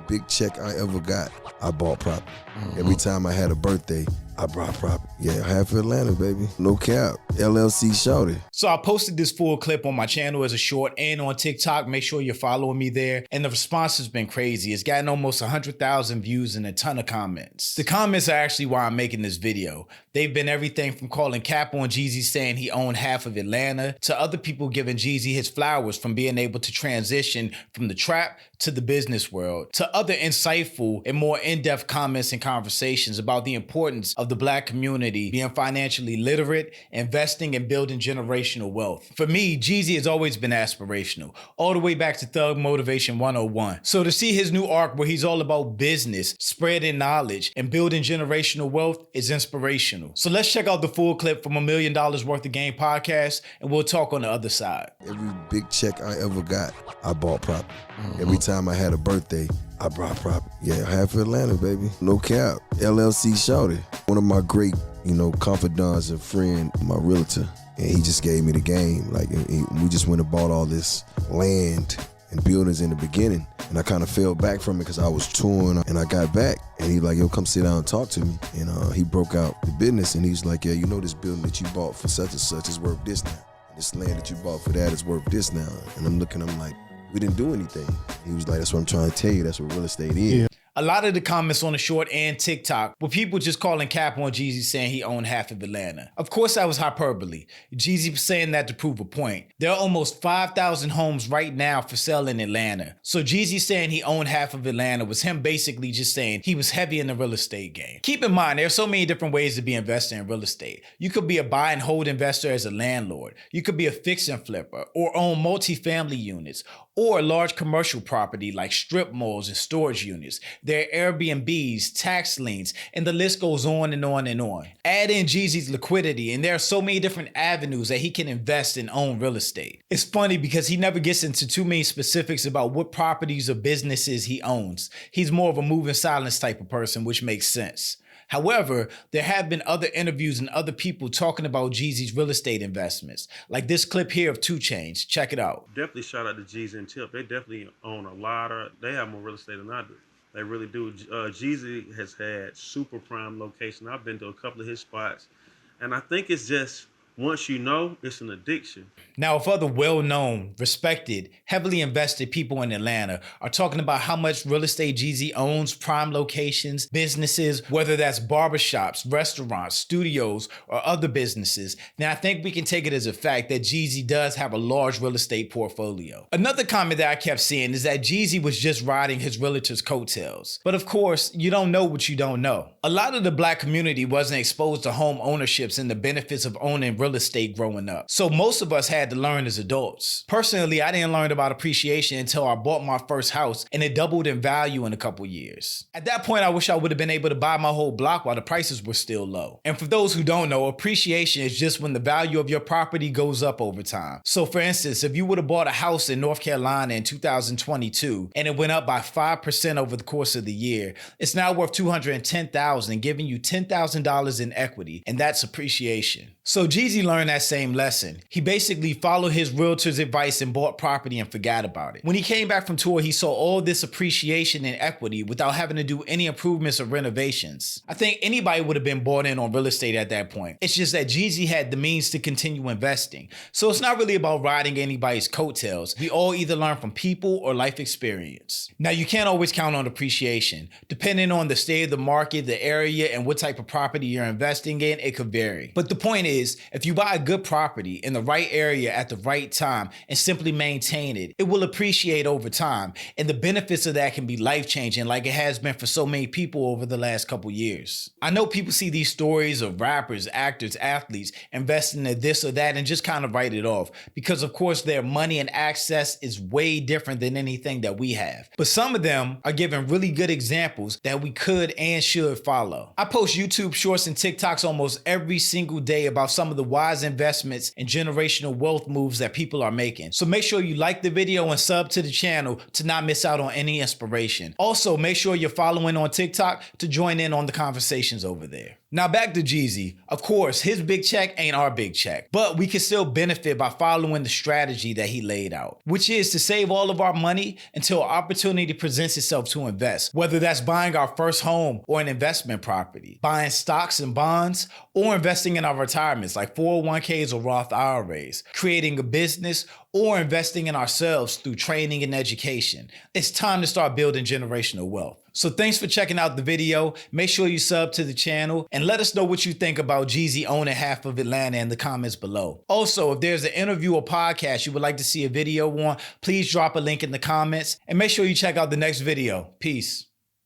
big check I ever got, I bought property. Every time I had a birthday, I brought property. Yeah, half of Atlanta, baby. No cap. LLC shouted. So I posted this full clip on my channel as a short and on TikTok. Make sure you're following me there. And the response has been crazy. It's gotten almost 100,000 views and a ton of comments. The comments are actually why I'm making this video. They've been everything from calling cap on Jeezy saying he owned half of Atlanta to other people giving Jeezy his flowers from being able to transition from the trap to the business world, to other insightful and more in-depth comments and conversations about the importance of the Black community being financially literate, investing, and building generational wealth. For me, Jeezy has always been aspirational, all the way back to Thug Motivation 101. So to see his new arc where he's all about business, spreading knowledge, and building generational wealth is inspirational. So let's check out the full clip from $1 Million Worth of Game podcast, and we'll talk on the other side. Every big check I ever got, I bought property. Every time I had a birthday, I brought property. Yeah, half of Atlanta, baby. No cap. LLC shouted. One of my great, confidants and friend, my realtor, and he just gave me the game. Like, we just went and bought all this land and buildings in the beginning. And I kind of fell back from it because I was torn. And I got back and he like, yo, come sit down and talk to me. And he broke out the business and he's like, yeah, this building that you bought for such and such is worth this now. This land that you bought for that is worth this now. And I'm like, we didn't do anything. He was like, that's what I'm trying to tell you. That's what real estate is. Yeah. A lot of the comments on the short and TikTok were people just calling cap on Jeezy saying he owned half of Atlanta. Of course, that was hyperbole. Jeezy was saying that to prove a point. There are almost 5,000 homes right now for sale in Atlanta. So Jeezy saying he owned half of Atlanta was him basically just saying he was heavy in the real estate game. Keep in mind, there are so many different ways to be investing in real estate. You could be a buy and hold investor as a landlord. You could be a fix and flipper or own multifamily units or a large commercial property like strip malls and storage units. There are Airbnbs, tax liens, and the list goes on and on and on. Add in Jeezy's liquidity, and there are so many different avenues that he can invest and own real estate. It's funny because he never gets into too many specifics about what properties or businesses he owns. He's more of a moving silence type of person, which makes sense. However, there have been other interviews and other people talking about Jeezy's real estate investments, like this clip here of 2 Chainz. Check it out. Definitely shout out to Jeezy and Tip. They definitely own they have more real estate than I do. They really do. Jeezy has had super prime location. I've been to a couple of his spots, and I think it's just, once you know, it's an addiction. Now, if other well-known, respected, heavily invested people in Atlanta are talking about how much real estate Jeezy owns, prime locations, businesses, whether that's barbershops, restaurants, studios, or other businesses, then I think we can take it as a fact that Jeezy does have a large real estate portfolio. Another comment that I kept seeing is that Jeezy was just riding his realtor's coattails. But of course, you don't know what you don't know. A lot of the Black community wasn't exposed to home ownerships and the benefits of owning real estate growing up. So most of us had to learn as adults. Personally, I didn't learn about appreciation until I bought my first house and it doubled in value in a couple years. At that point, I wish I would have been able to buy my whole block while the prices were still low. And for those who don't know, appreciation is just when the value of your property goes up over time. So for instance, if you would have bought a house in North Carolina in 2022 and it went up by 5% over the course of the year, it's now worth $210,000, giving you $10,000 in equity, and that's appreciation. So Jeezy learned that same lesson. He basically followed his realtor's advice and bought property and forgot about it. When he came back from tour, he saw all this appreciation and equity without having to do any improvements or renovations. I think anybody would have been bought in on real estate at that point. It's just that Jeezy had the means to continue investing. So it's not really about riding anybody's coattails. We all either learn from people or life experience. Now, you can't always count on appreciation. Depending on the state of the market, the area, and what type of property you're investing in, it could vary. But the point is, if you buy a good property in the right area at the right time and simply maintain it, it will appreciate over time. And the benefits of that can be life-changing like it has been for so many people over the last couple years. I know people see these stories of rappers, actors, athletes investing in this or that and just kind of write it off because of course their money and access is way different than anything that we have. But some of them are giving really good examples that we could and should follow. I post YouTube shorts and TikToks almost every single day about some of the wise investments and generational wealth moves that people are making. So make sure you like the video and sub to the channel to not miss out on any inspiration. Also, make sure you're following on TikTok to join in on the conversations over there. Now back to Jeezy. Of course, his big check ain't our big check, but we can still benefit by following the strategy that he laid out, which is to save all of our money until opportunity presents itself to invest, whether that's buying our first home or an investment property, buying stocks and bonds, or investing in our retirements like 401ks or Roth IRAs, creating a business, or investing in ourselves through training and education. It's time to start building generational wealth. So thanks for checking out the video. Make sure you sub to the channel and let us know what you think about Jeezy owning half of Atlanta in the comments below. Also, if there's an interview or podcast you would like to see a video on, please drop a link in the comments and make sure you check out the next video. Peace.